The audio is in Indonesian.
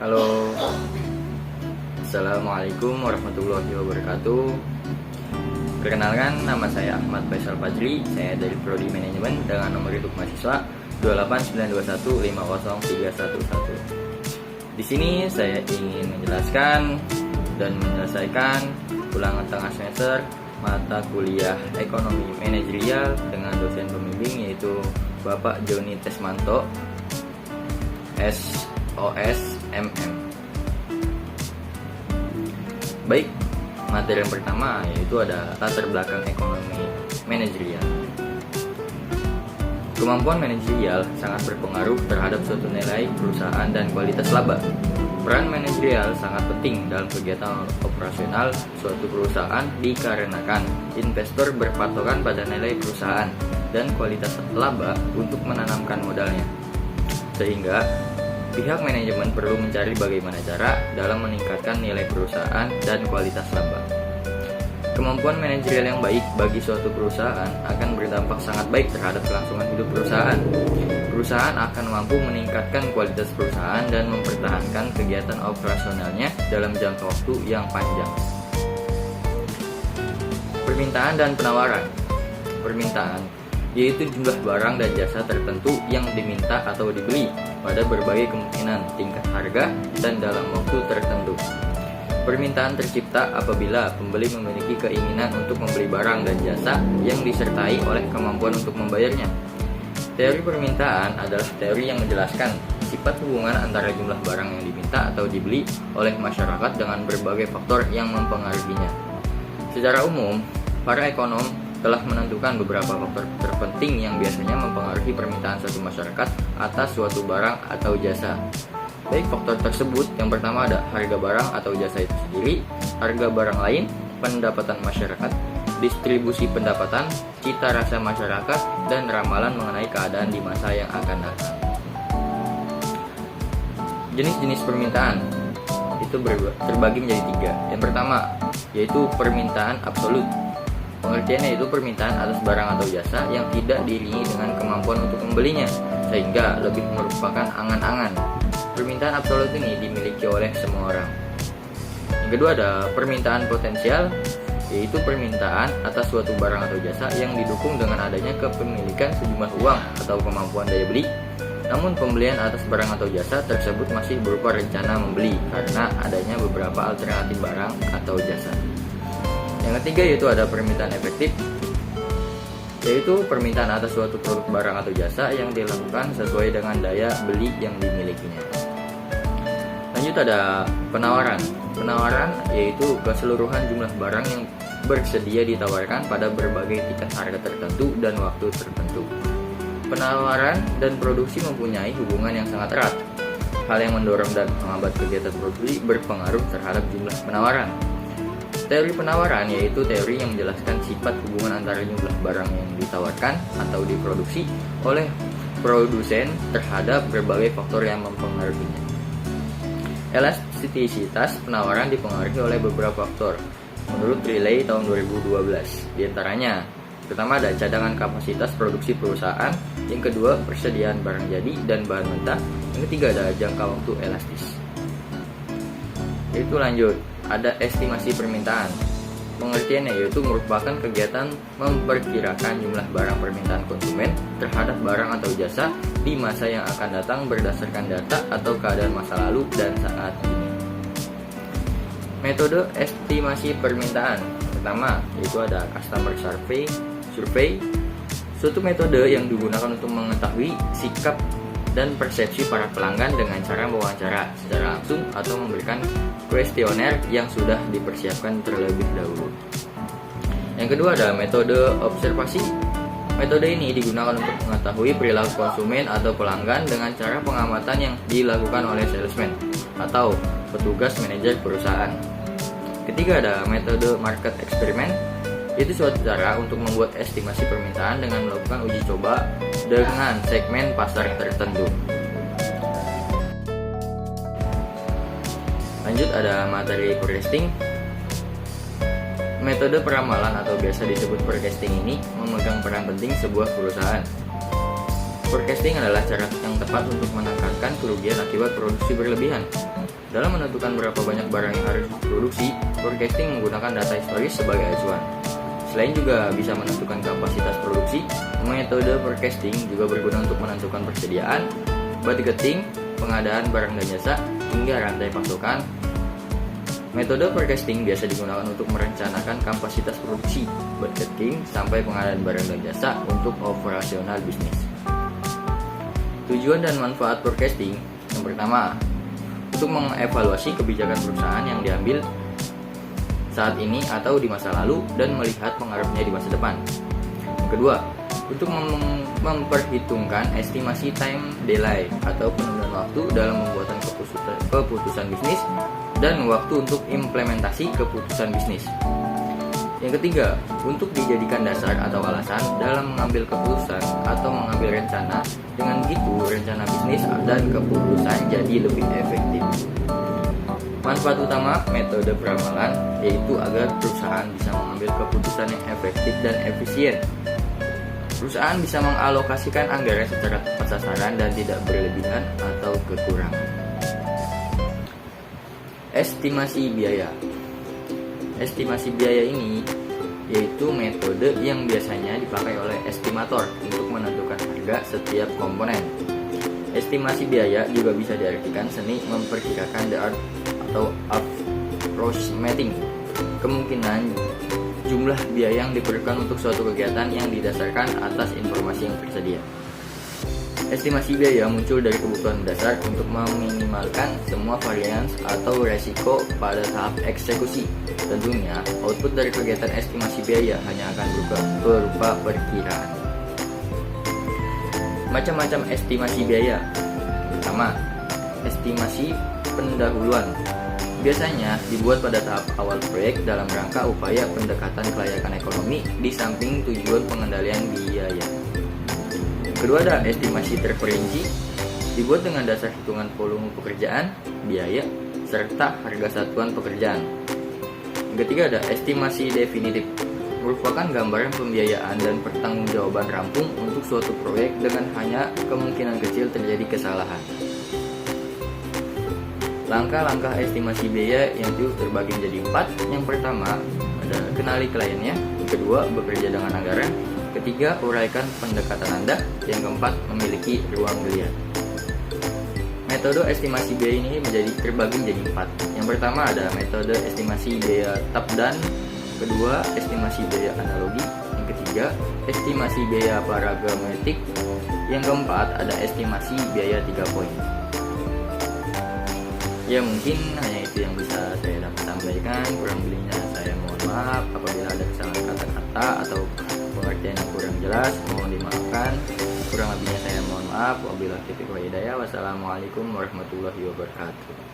Halo, Assalamualaikum warahmatullahi wabarakatuh. Perkenalkan, nama saya Ahmad Faisal Fajri. Saya dari Prodi Manajemen dengan nomor induk mahasiswa 28921-50311. Di sini saya ingin menjelaskan dan menyelesaikan ulangan tengah semester mata kuliah Ekonomi Manajerial dengan dosen pembimbing yaitu Bapak Joni Tesmanto, SOSMM. Baik, materi yang pertama yaitu ada latar belakang ekonomi manajerial. Kemampuan manajerial sangat berpengaruh terhadap suatu nilai perusahaan dan kualitas laba. Peran manajerial sangat penting dalam kegiatan operasional suatu perusahaan dikarenakan investor berpatokan pada nilai perusahaan dan kualitas laba untuk menanamkan modalnya. Sehingga pihak manajemen perlu mencari bagaimana cara dalam meningkatkan nilai perusahaan dan kualitas laba. Kemampuan manajerial yang baik bagi suatu perusahaan akan berdampak sangat baik terhadap kelangsungan hidup perusahaan. Perusahaan akan mampu meningkatkan kualitas perusahaan dan mempertahankan kegiatan operasionalnya dalam jangka waktu yang panjang. Permintaan dan penawaran. Permintaan yaitu jumlah barang dan jasa tertentu yang diminta atau dibeli pada berbagai kemungkinan, tingkat harga, dan dalam waktu tertentu. Permintaan tercipta apabila pembeli memiliki keinginan untuk membeli barang dan jasa yang disertai oleh kemampuan untuk membayarnya. Teori permintaan adalah teori yang menjelaskan sifat hubungan antara jumlah barang yang diminta atau dibeli oleh masyarakat dengan berbagai faktor yang mempengaruhinya. Secara umum, para ekonom telah menentukan beberapa faktor terpenting yang biasanya mempengaruhi permintaan suatu masyarakat atas suatu barang atau jasa. Baik faktor tersebut, yang pertama ada harga barang atau jasa itu sendiri, harga barang lain, pendapatan masyarakat, distribusi pendapatan, cita rasa masyarakat, dan ramalan mengenai keadaan di masa yang akan datang. Jenis-jenis permintaan itu terbagi menjadi 3. Yang pertama yaitu permintaan absolut. Pengertiannya itu permintaan atas barang atau jasa yang tidak diiringi dengan kemampuan untuk membelinya, sehingga lebih merupakan angan-angan. Permintaan absolut ini dimiliki oleh semua orang. Yang kedua ada permintaan potensial, yaitu permintaan atas suatu barang atau jasa yang didukung dengan adanya kepemilikan sejumlah uang atau kemampuan daya beli. Namun pembelian atas barang atau jasa tersebut masih berupa rencana membeli karena adanya beberapa alternatif barang atau jasa. Yang ketiga yaitu ada permintaan efektif, yaitu permintaan atas suatu produk barang atau jasa yang dilakukan sesuai dengan daya beli yang dimilikinya. Lanjut ada penawaran. Penawaran yaitu keseluruhan jumlah barang yang bersedia ditawarkan pada berbagai tingkat harga tertentu dan waktu tertentu. Penawaran dan produksi mempunyai hubungan yang sangat erat. Hal yang mendorong dan menghambat kegiatan produksi berpengaruh terhadap jumlah penawaran. Teori penawaran yaitu teori yang menjelaskan sifat hubungan antara jumlah barang yang ditawarkan atau diproduksi oleh produsen terhadap berbagai faktor yang mempengaruhinya. Elastisitas penawaran dipengaruhi oleh beberapa faktor menurut Riley tahun 2012. Di antaranya, pertama ada cadangan kapasitas produksi perusahaan, yang kedua persediaan barang jadi dan bahan mentah, yang ketiga ada jangka waktu elastis. Itu lanjut, ada estimasi permintaan. Pengertiannya yaitu merupakan kegiatan memperkirakan jumlah barang permintaan konsumen terhadap barang atau jasa di masa yang akan datang berdasarkan data atau keadaan masa lalu dan saat ini. Metode estimasi permintaan. Pertama, yaitu ada customer survey. Suatu metode yang digunakan untuk mengetahui sikap dan persepsi para pelanggan dengan cara mewawancara secara langsung atau memberikan kuesioner yang sudah dipersiapkan terlebih dahulu. Yang kedua ada metode observasi. Metode ini digunakan untuk mengetahui perilaku konsumen atau pelanggan dengan cara pengamatan yang dilakukan oleh salesman atau petugas manajer perusahaan. Ketiga ada metode market experiment. Itu suatu cara untuk membuat estimasi permintaan dengan melakukan uji coba dengan segmen pasar tertentu. Lanjut ada materi forecasting. Metode peramalan atau biasa disebut forecasting ini memegang peran penting sebuah perusahaan. Forecasting adalah cara yang tepat untuk menekankan kerugian akibat produksi berlebihan. Dalam menentukan berapa banyak barang yang harus diproduksi, forecasting menggunakan data historis sebagai acuan. Selain juga bisa menentukan kapasitas produksi, metode forecasting juga berguna untuk menentukan persediaan, budgeting, pengadaan barang dan jasa, hingga rantai pasokan. Metode forecasting biasa digunakan untuk merencanakan kapasitas produksi, budgeting, sampai pengadaan barang dan jasa untuk operasional bisnis. Tujuan dan manfaat forecasting: yang pertama, untuk mengevaluasi kebijakan perusahaan yang diambil saat ini atau di masa lalu dan melihat pengaruhnya di masa depan. Yang kedua, untuk memperhitungkan estimasi time delay atau penundaan waktu dalam membuat keputusan bisnis dan waktu untuk implementasi keputusan bisnis. Yang ketiga, untuk dijadikan dasar atau alasan dalam mengambil keputusan atau mengambil rencana. Dengan begitu, rencana bisnis dan keputusan jadi lebih efektif. Manfaat utama metode peramalan yaitu agar perusahaan bisa mengambil keputusan yang efektif dan efisien. Perusahaan bisa mengalokasikan anggaran secara tepat sasaran dan tidak berlebihan atau kekurangan. Estimasi biaya. Estimasi biaya ini yaitu metode yang biasanya dipakai oleh estimator untuk menentukan harga setiap komponen. Estimasi biaya juga bisa diartikan seni memperkirakan the art atau approximating kemungkinan jumlah biaya yang diperlukan untuk suatu kegiatan yang didasarkan atas informasi yang tersedia. Estimasi biaya muncul dari kebutuhan dasar untuk meminimalkan semua varians atau resiko pada tahap eksekusi. Tentunya, output dari kegiatan estimasi biaya hanya akan berupa perkiraan. Macam-macam estimasi biaya. Pertama, estimasi pendahuluan. Biasanya dibuat pada tahap awal proyek dalam rangka upaya pendekatan kelayakan ekonomi di samping tujuan pengendalian biaya. Kedua, ada estimasi terperinci, dibuat dengan dasar hitungan volume pekerjaan, biaya, serta harga satuan pekerjaan. Yang ketiga, ada estimasi definitif, merupakan gambaran pembiayaan dan pertanggungjawaban rampung untuk suatu proyek dengan hanya kemungkinan kecil terjadi kesalahan. Langkah-langkah estimasi biaya yang itu terbagi menjadi 4. Yang pertama, ada kenali kliennya. Yang kedua, bekerja dengan anggaran. Ketiga, uraikan pendekatan Anda. Yang keempat, memiliki ruang geliat. Metode estimasi biaya ini terbagi menjadi 4. Yang pertama ada metode estimasi biaya top down. Kedua, estimasi biaya analogi. Yang ketiga, estimasi biaya parametric. Yang keempat, ada estimasi biaya 3 poin. Ya, mungkin hanya itu yang bisa saya dapat sampaikan. Kurang lebihnya saya mohon maaf apabila ada kesalahan kata-kata atau pengertian yang kurang jelas, mohon dimaafkan. Kurang lebihnya saya mohon maaf. Wabillahi taufiq wal hidayah. Wassalamualaikum warahmatullahi wabarakatuh.